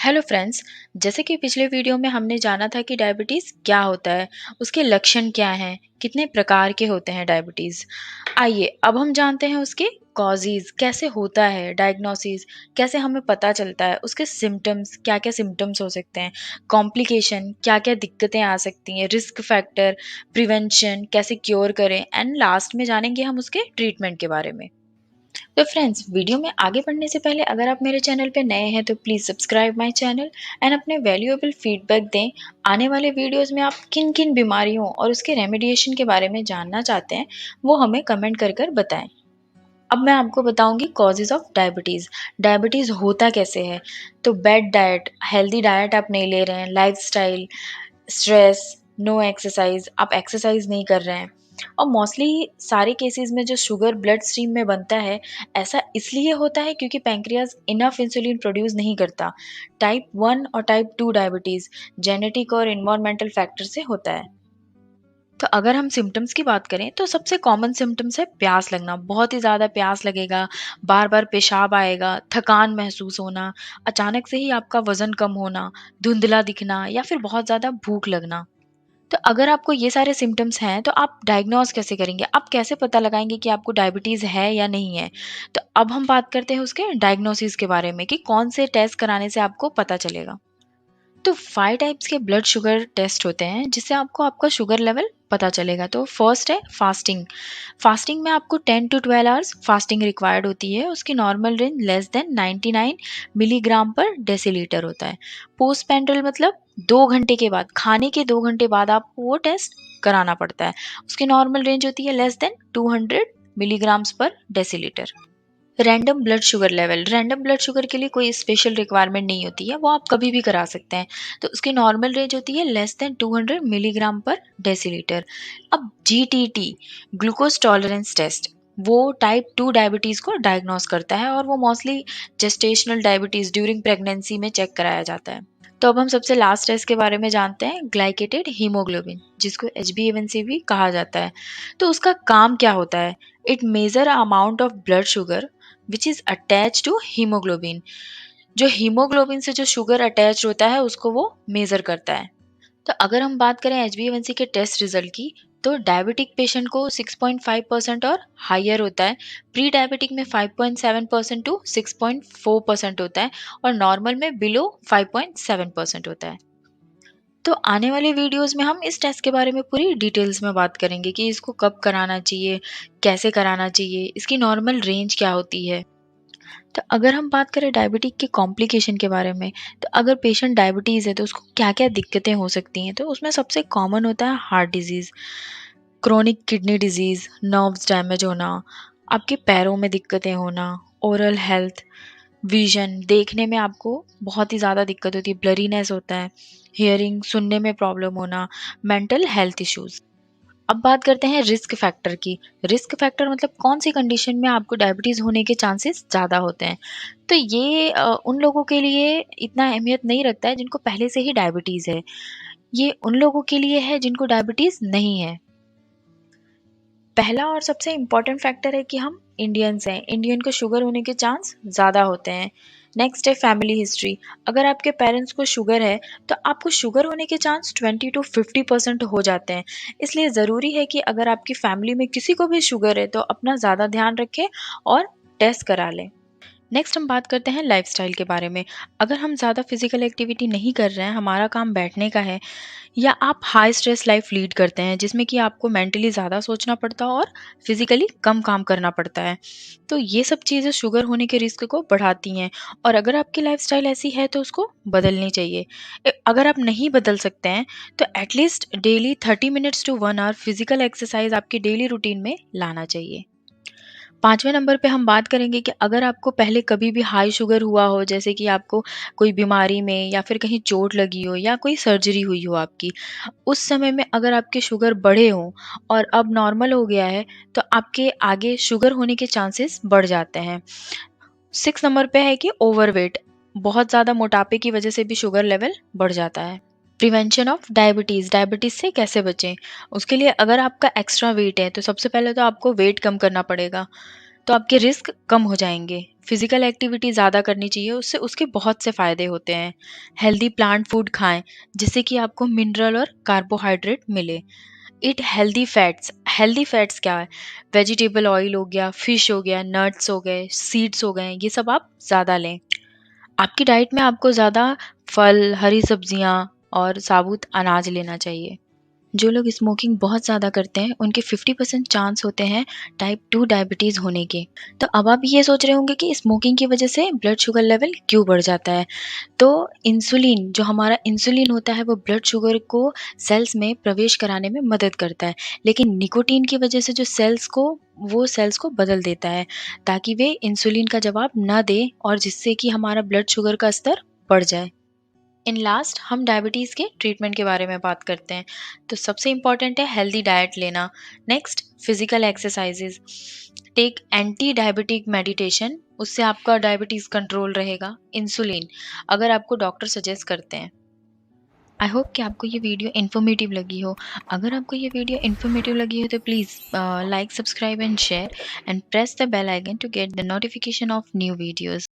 Hello friends. जैसे कि पिछले वीडियो में हमने जाना था कि डायबिटीज़ क्या होता है, उसके लक्षण क्या हैं, कितने प्रकार के होते हैं डायबिटीज़। आइए अब हम जानते हैं उसके कॉजेज़ कैसे होता है, डायग्नोसिस कैसे हमें पता चलता है, उसके सिम्टम्स क्या-क्या सिम्टम्स हो सकते हैं, कॉम्प्लिकेशन क्या-क्या दिक्कतें आ सकती हैं, रिस्क फैक्टर, प्रिवेंशन कैसे क्योर करें एंड लास्ट में जानेंगे हम उसके ट्रीटमेंट के बारे में। तो फ्रेंड्स, वीडियो में आगे बढ़ने से पहले अगर आप मेरे चैनल पे नए हैं तो please subscribe my channel and अपने वैल्यूएबल फीडबैक दें। आने वाले वीडियोस में आप किन किन बीमारियों और उसके रेमेडिएशन के बारे में जानना चाहते हैं, वो हमें कमेंट कर कर बताएं। अब मैं आपको बताऊंगी कॉजेज ऑफ डायबिटीज़। डायबिटीज़ होता कैसे है? तो बैड डाइट, हेल्दी डाइट आप नहीं ले रहे हैं, लाइफस्टाइल, स्ट्रेस, नो एक्सरसाइज, आप एक्सरसाइज नहीं कर रहे हैं, और मोस्टली सारे केसेस में जो शुगर ब्लड स्ट्रीम में बनता है, ऐसा इसलिए होता है क्योंकि पैंक्रियाज इनफ इंसुलिन प्रोड्यूस नहीं करता। टाइप 1 और टाइप 2 डायबिटीज़ जेनेटिक और इन्वायरमेंटल फैक्टर से होता है। तो अगर हम सिम्टम्स की बात करें तो सबसे कॉमन सिम्टम्स है प्यास लगना, बहुत ही ज़्यादा प्यास लगेगा, बार-बार पेशाब आएगा, थकान महसूस होना, अचानक से ही आपका वज़न कम होना, धुंधला दिखना या फिर बहुत ज़्यादा भूख लगना। तो अगर आपको ये सारे सिम्टम्स हैं तो आप डायग्नोज़ कैसे करेंगे? आप कैसे पता लगाएँगे कि आपको डायबिटीज़ है या नहीं है? तो अब हम बात करते हैं उसके डायग्नोसिस के बारे में कि कौन से टेस्ट कराने से आपको पता चलेगा। तो 5 टाइप्स के ब्लड शुगर टेस्ट होते हैं जिससे आपको आपका शुगर लेवल पता चलेगा। तो फर्स्ट है फास्टिंग। फास्टिंग में आपको 10 टू 12 आवर्स फास्टिंग रिक्वायर्ड होती है। उसकी normal range less than 99 milligram पर डेसीलीटर होता है। पोस्ट पेंड्रल मतलब 2 घंटे के बाद, खाने के 2 घंटे बाद आपको वो टेस्ट कराना पड़ता है। उसकी नॉर्मल रेंज होती है लेस देन 200 मिलीग्राम्स पर decilitre. Random blood sugar level, random blood sugar के लिए कोई स्पेशल रिक्वायरमेंट नहीं होती है, वो आप कभी भी करा सकते हैं। तो उसकी नॉर्मल रेंज होती है लेस देन 200 मिलीग्राम पर डेसीलीटर। अब जीटीटी, ग्लूकोज टॉलरेंस टेस्ट, वो टाइप 2 डायबिटीज़ को डायग्नोस करता है और वो mostly gestational diabetes during pregnancy में चेक कराया जाता है। तो अब हम सबसे लास्ट टेस्ट के बारे में जानते हैं, ग्लाइकेटेड हीमोग्लोबिन, जिसको HbA1c भी कहा जाता है। तो उसका काम क्या होता है? It major amount of blood sugar which is attach to haemoglobin. जो हीमोग्लोबिन से जो शुगर अटैच होता है उसको वो मेजर करता है। तो अगर हम बात करें HbA1c के टेस्ट रिजल्ट की, तो डायबिटिक पेशेंट को 6.5% और हाइयर होता है, प्री डायबिटिक में 5.7% टू 6.4% होता है, और नॉर्मल में बिलो 5.7% होता है। तो आने वाले वीडियोस में हम इस टेस्ट के बारे में पूरी डिटेल्स में बात करेंगे कि इसको कब कराना चाहिए, कैसे कराना चाहिए, इसकी नॉर्मल रेंज क्या होती है। तो अगर हम बात करें डायबिटिक के कॉम्प्लिकेशन के बारे में, तो अगर पेशेंट डायबिटीज़ है तो उसको क्या-क्या दिक्कतें हो सकती हैं, तो उसमें सबसे कॉमन होता है heart disease, chronic kidney disease, nerves damage होना, आपके पैरों में दिक्कतें होना, ओरल हेल्थ, विज़न, देखने में आपको बहुत ही ज़्यादा दिक्कत होती है, ब्लरीनेस होता है, हियरिंग, सुनने में प्रॉब्लम होना, मेंटल हेल्थ इश्यूज़। अब बात करते हैं रिस्क फैक्टर की। रिस्क फैक्टर मतलब कौन सी कंडीशन में आपको डायबिटीज़ होने के चांसेस ज़्यादा होते हैं। तो ये उन लोगों के लिए इतना अहमियत नहीं रखता है जिनको पहले से ही डायबिटीज़ है। ये उन लोगों के लिए है जिनको डायबिटीज़ नहीं है। पहला और सबसे इम्पोर्टेंट फैक्टर है कि हम इंडियंस हैं, इंडियन को शुगर होने के चांस ज़्यादा होते हैं। नेक्स्ट है फैमिली हिस्ट्री। अगर आपके पेरेंट्स को शुगर है तो आपको शुगर होने के चांस 20 टू 50% हो जाते हैं। इसलिए ज़रूरी है कि अगर आपकी फैमिली में किसी को भी शुगर है तो अपना ज़्यादा ध्यान रखें और टेस्ट करा लें। नेक्स्ट हम बात करते हैं लाइफस्टाइल के बारे में। अगर हम ज़्यादा फिजिकल एक्टिविटी नहीं कर रहे हैं, हमारा काम बैठने का है, या आप हाई स्ट्रेस लाइफ लीड करते हैं जिसमें कि आपको मेंटली ज़्यादा सोचना पड़ता है और फिजिकली कम काम करना पड़ता है, तो ये सब चीज़ें शुगर होने के रिस्क को बढ़ाती हैं। और अगर आपकी लाइफस्टाइल ऐसी है तो उसको बदलनी चाहिए। अगर आप नहीं बदल सकते हैं तो at least daily 30 minutes to 1 hour physical exercise आपकी डेली रूटीन में लाना चाहिए। 5वें नंबर पे हम बात करेंगे कि अगर आपको पहले कभी भी हाई शुगर हुआ हो, जैसे कि आपको कोई बीमारी में या फिर कहीं चोट लगी हो या कोई सर्जरी हुई हो आपकी, उस समय में अगर आपके शुगर बढ़े हों और अब नॉर्मल हो गया है, तो आपके आगे शुगर होने के चांसेस बढ़ जाते हैं। 6 नंबर पे है कि ओवरवेट, बहुत ज़्यादा मोटापे की वजह से भी शुगर लेवल बढ़ जाता है। प्रिवेंशन ऑफ डायबिटीज़, डायबिटीज़ से कैसे बचें? उसके लिए अगर आपका एक्स्ट्रा वेट है, तो सबसे पहले तो आपको वेट कम करना पड़ेगा। तो आपके रिस्क कम हो जाएँगे। फिज़िकल एक्टिविटी ज़्यादा करनी चाहिए, उससे उसके बहुत से फ़ायदे होते हैं। हेल्दी प्लांट फूड खाएँ, जिससे कि आपको मिनरल और कार्बोहाइड्रेट मिले। ईट हेल्दी फैट्स क्या है? वेजिटेबल ऑयल हो गया, फिश हो गया, नट्स हो गए, सीड्स हो गए, ये सब आप ज़्यादा लें। आपकी डाइट में आपको ज़्यादा फल, हरी सब्जियाँ और साबुत अनाज लेना चाहिए। जो लोग स्मोकिंग बहुत ज़्यादा करते हैं, उनके 50% चांस होते हैं टाइप 2 डायबिटीज़ होने के। तो अब आप ये सोच रहे होंगे कि स्मोकिंग की वजह से ब्लड शुगर लेवल क्यों बढ़ जाता है? तो इंसुलिन, जो हमारा इंसुलिन होता है, वो ब्लड शुगर को सेल्स में प्रवेश कराने में मदद करता है। लेकिन निकोटीन की वजह से वो सेल्स को बदल देता है, ताकि वे इंसुलिन का जवाब ना दें और जिससे कि हमारा ब्लड शुगर का स्तर बढ़ जाए। इन लास्ट हम डायबिटीज़ के ट्रीटमेंट के बारे में बात करते हैं। तो सबसे इम्पॉर्टेंट है हेल्दी डाइट लेना। Next, physical exercises. Take anti diabetic meditation, उससे आपका डायबिटीज़ कंट्रोल रहेगा। इंसुलिन, अगर आपको डॉक्टर सजेस्ट करते हैं। आई होप कि आपको ये वीडियो इन्फॉर्मेटिव लगी हो। अगर आपको ये वीडियो इन्फॉर्मेटिव लगी हो तो please like, subscribe and share and press the bell icon to get the notification of new videos.